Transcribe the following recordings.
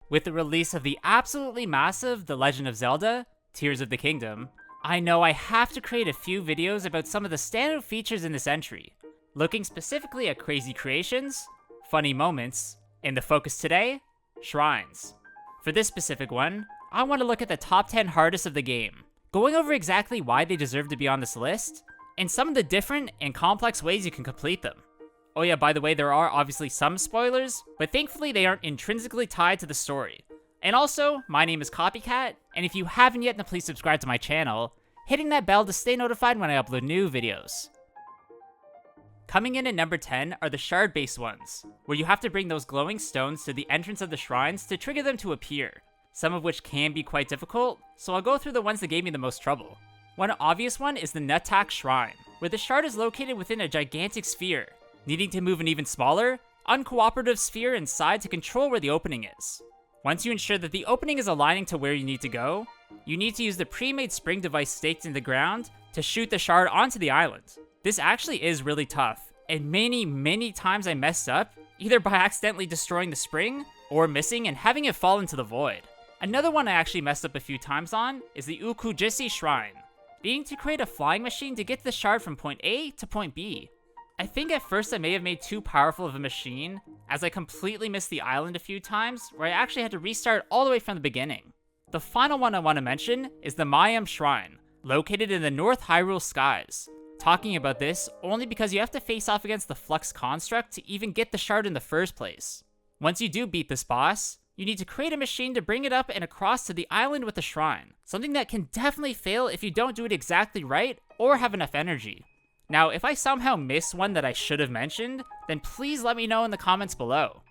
With the release of the absolutely massive The Legend of Zelda, Tears of the Kingdom, I know I have to create a few videos about some of the standout features in this entry, looking specifically at crazy creations, funny moments, and the focus today, shrines. For this specific one, I want to look at the top 10 hardest of the game, going over exactly why they deserve to be on this list, and some of the different and complex ways you can complete them. Oh yeah, by the way, there are obviously some spoilers, but thankfully they aren't intrinsically tied to the story. And also, my name is Copycat, and if you haven't yet, then please subscribe to my channel, hitting that bell to stay notified when I upload new videos. Coming in at number 10 are the shard-based ones, where you have to bring those glowing stones to the entrance of the shrines to trigger them to appear, some of which can be quite difficult, so I'll go through the ones that gave me the most trouble. One obvious one is the Nutak Shrine, where the shard is located within a gigantic sphere, needing to move an even smaller, uncooperative sphere inside to control where the opening is. Once you ensure that the opening is aligning to where you need to go, you need to use the pre-made spring device staked in the ground to shoot the shard onto the island. This actually is really tough, and many times I messed up, either by accidentally destroying the spring, or missing and having it fall into the void. Another one I actually messed up a few times on is the Ukujisi Shrine, needing to create a flying machine to get the shard from point A to point B. I think at first I may have made too powerful of a machine, as I completely missed the island a few times, where I actually had to restart all the way from the beginning. The final one I want to mention is the Mayam Shrine, located in the North Hyrule skies. Talking about this only because you have to face off against the Flux construct to even get the shard in the first place. Once you do beat this boss, you need to create a machine to bring it up and across to the island with the shrine, something that can definitely fail if you don't do it exactly right or have enough energy. Now, if I somehow miss one that I should have mentioned, then please let me know in the comments below.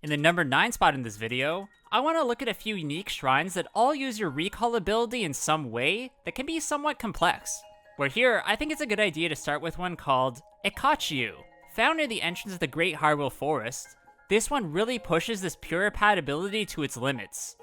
In the number 9 spot in this video, I want to look at a few unique shrines that all use your recall ability in some way that can be somewhat complex. Where here, I think it's a good idea to start with one called Ekachiu, found near the entrance of the Great Hyrule Forest. This one really pushes this Pure Pad ability to its limits,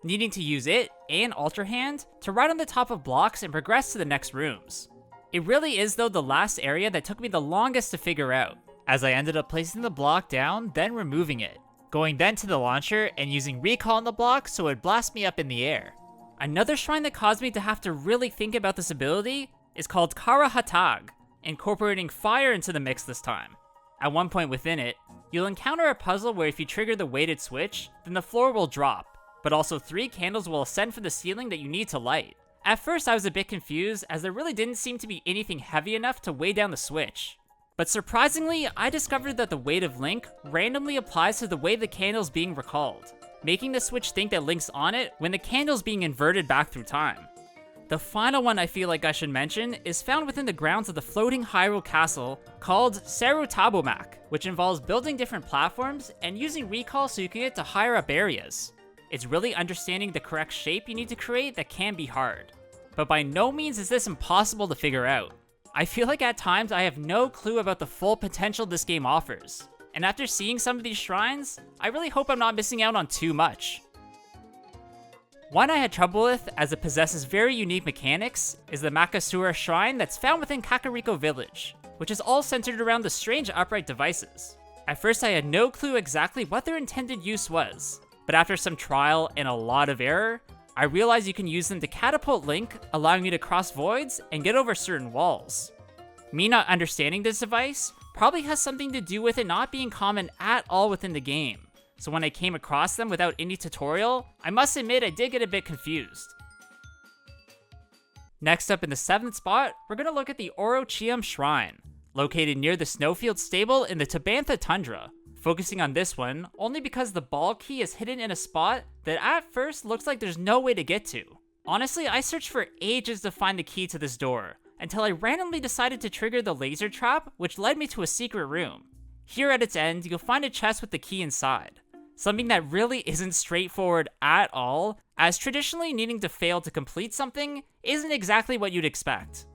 needing to use it and Alter Hand to ride on the top of blocks and progress to the next rooms. It really is though the last area that took me the longest to figure out, as I ended up placing the block down, then removing it, going then to the launcher and using recall on the block so it blasts me up in the air. Another shrine that caused me to have to really think about this ability is called Kara Hatag, incorporating fire into the mix this time. At one point within it, you'll encounter a puzzle where if you trigger the weighted switch, then the floor will drop, but also 3 candles will ascend from the ceiling that you need to light. At first I was a bit confused as there really didn't seem to be anything heavy enough to weigh down the switch. But surprisingly, I discovered that the weight of Link randomly applies to the way the candle's being recalled, making the switch think that Link's on it when the candle's being inverted back through time. The final one I feel like I should mention is found within the grounds of the floating Hyrule Castle called Serutabumak, which involves building different platforms and using recall so you can get to higher up areas. It's really understanding the correct shape you need to create that can be hard. But by no means is this impossible to figure out. I feel like at times I have no clue about the full potential this game offers, and after seeing some of these shrines, I really hope I'm not missing out on too much. One I had trouble with, as it possesses very unique mechanics, is the Makasura Shrine that's found within Kakariko Village, which is all centered around the strange upright devices. At first I had no clue exactly what their intended use was, but after some trial and a lot of error, I realized you can use them to catapult Link, allowing you to cross voids and get over certain walls. Me not understanding this device probably has something to do with it not being common at all within the game, so when I came across them without any tutorial, I must admit I did get a bit confused. Next up in the 7th spot, we're going to look at the Orochium Shrine, located near the Snowfield Stable in the Tabantha Tundra. Focusing on this one, only because the ball key is hidden in a spot that at first looks like there's no way to get to. Honestly, I searched for ages to find the key to this door, until I randomly decided to trigger the laser trap, which led me to a secret room. Here at its end, you'll find a chest with the key inside. Something that really isn't straightforward at all, as traditionally needing to fail to complete something isn't exactly what you'd expect.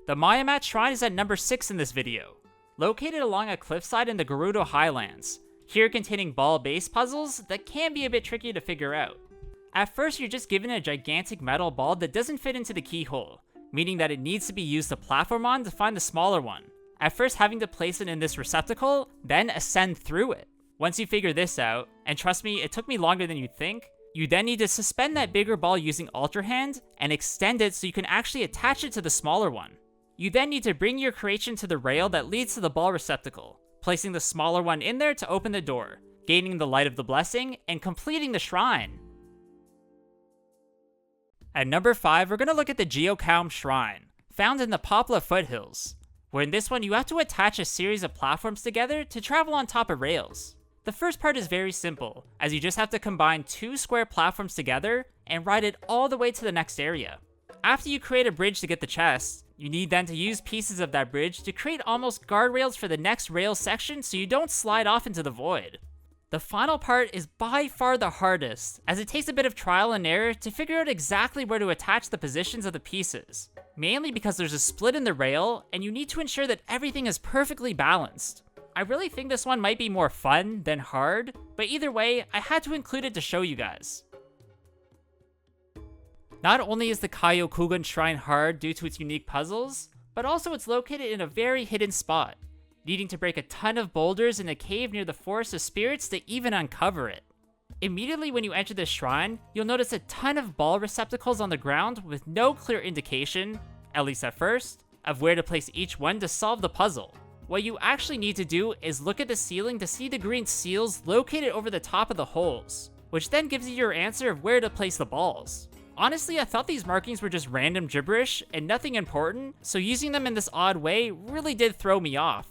The Mayamat Shrine is at number 6 in this video, located along a cliffside in the Gerudo Highlands, here containing ball-based puzzles that can be a bit tricky to figure out. At first you're just given a gigantic metal ball that doesn't fit into the keyhole, meaning that it needs to be used to platform on to find the smaller one, at first having to place it in this receptacle, then ascend through it. Once you figure this out, and trust me, it took me longer than you'd think, you then need to suspend that bigger ball using Ultra Hand and extend it so you can actually attach it to the smaller one. You then need to bring your creation to the rail that leads to the ball receptacle, placing the smaller one in there to open the door, gaining the light of the blessing, and completing the shrine. At number 5, we're going to look at the Geocalm Shrine, found in the Poplar Foothills, where in this one you have to attach a series of platforms together to travel on top of rails. The first part is very simple, as you just have to combine 2 square platforms together and ride it all the way to the next area. After you create a bridge to get the chest, you need then to use pieces of that bridge to create almost guardrails for the next rail section so you don't slide off into the void. The final part is by far the hardest, as it takes a bit of trial and error to figure out exactly where to attach the positions of the pieces, mainly because there's a split in the rail and you need to ensure that everything is perfectly balanced. I really think this one might be more fun than hard, but either way, I had to include it to show you guys. Not only is the Kaiokugan Shrine hard due to its unique puzzles, but also it's located in a very hidden spot, needing to break a ton of boulders in a cave near the Forest of Spirits to even uncover it. Immediately when you enter this shrine, you'll notice a ton of ball receptacles on the ground with no clear indication, at least at first, of where to place each one to solve the puzzle. What you actually need to do is look at the ceiling to see the green seals located over the top of the holes, which then gives you your answer of where to place the balls. Honestly, I thought these markings were just random gibberish and nothing important, so using them in this odd way really did throw me off.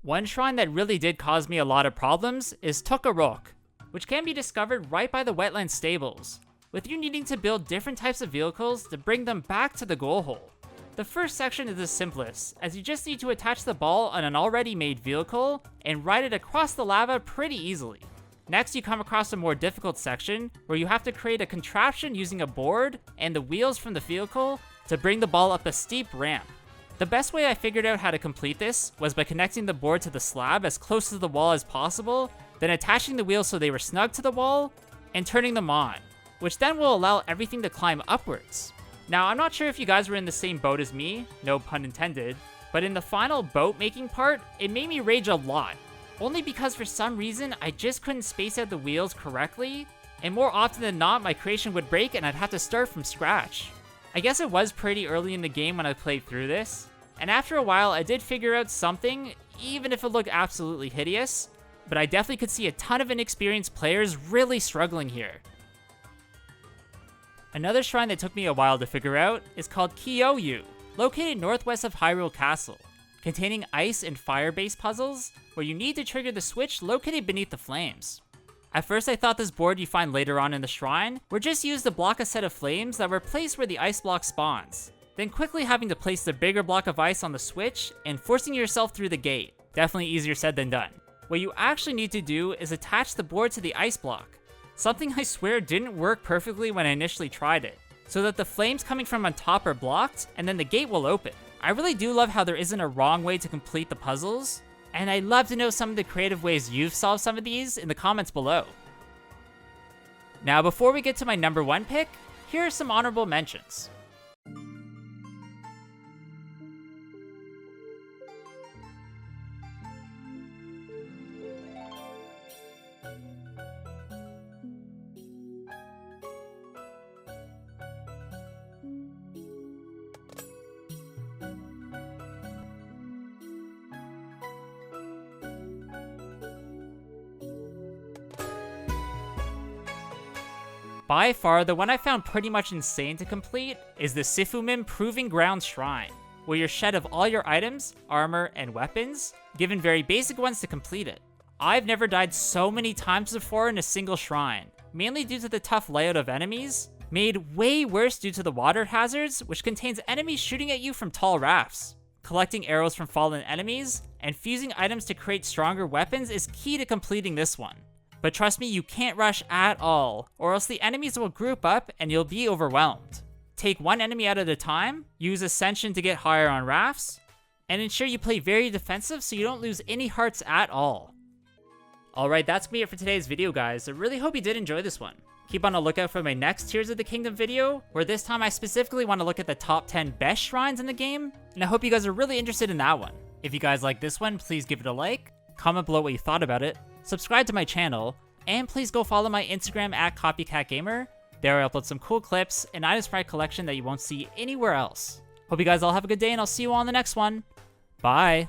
One shrine that really did cause me a lot of problems is Tokarok, which can be discovered right by the wetland stables, with you needing to build different types of vehicles to bring them back to the goal hole. The first section is the simplest, as you just need to attach the ball on an already made vehicle and ride it across the lava pretty easily. Next, you come across a more difficult section where you have to create a contraption using a board and the wheels from the vehicle to bring the ball up a steep ramp. The best way I figured out how to complete this was by connecting the board to the slab as close to the wall as possible, then attaching the wheels so they were snug to the wall, and turning them on, which then will allow everything to climb upwards. Now, I'm not sure if you guys were in the same boat as me, no pun intended, but in the final boat making part, it made me rage a lot. Only because for some reason, I just couldn't space out the wheels correctly, and more often than not, my creation would break and I'd have to start from scratch. I guess it was pretty early in the game when I played through this, and after a while, I did figure out something, even if it looked absolutely hideous, but I definitely could see a ton of inexperienced players really struggling here. Another shrine that took me a while to figure out is called Kyoyu, located northwest of Hyrule Castle, containing ice and fire-based puzzles where you need to trigger the switch located beneath the flames. At first I thought this board you find later on in the shrine were just used to block a set of flames that were placed where the ice block spawns, then quickly having to place the bigger block of ice on the switch and forcing yourself through the gate. Definitely easier said than done. What you actually need to do is attach the board to the ice block, something I swear didn't work perfectly when I initially tried it, so that the flames coming from on top are blocked and then the gate will open. I really do love how there isn't a wrong way to complete the puzzles, and I'd love to know some of the creative ways you've solved some of these in the comments below. Now before we get to my number 1 pick, here are some honorable mentions. By far, the one I found pretty much insane to complete is the Sifumin Proving Ground Shrine, where you're shed of all your items, armor, and weapons, given very basic ones to complete it. I've never died so many times before in a single shrine, mainly due to the tough layout of enemies, made way worse due to the water hazards, which contains enemies shooting at you from tall rafts. Collecting arrows from fallen enemies, and fusing items to create stronger weapons is key to completing this one. But trust me, you can't rush at all, or else the enemies will group up and you'll be overwhelmed. Take one enemy at a time, use Ascension to get higher on rafts, and ensure you play very defensive so you don't lose any hearts at all. Alright, that's gonna be it for today's video, guys. I really hope you did enjoy this one. Keep on the lookout for my next Tears of the Kingdom video, where this time I specifically want to look at the top 10 best shrines in the game, and I hope you guys are really interested in that one. If you guys like this one, please give it a like, comment below what you thought about it, subscribe to my channel, and please go follow my Instagram at Copycat Gamer. There I upload some cool clips and items from my collection that you won't see anywhere else. Hope you guys all have a good day, and I'll see you all in the next one. Bye!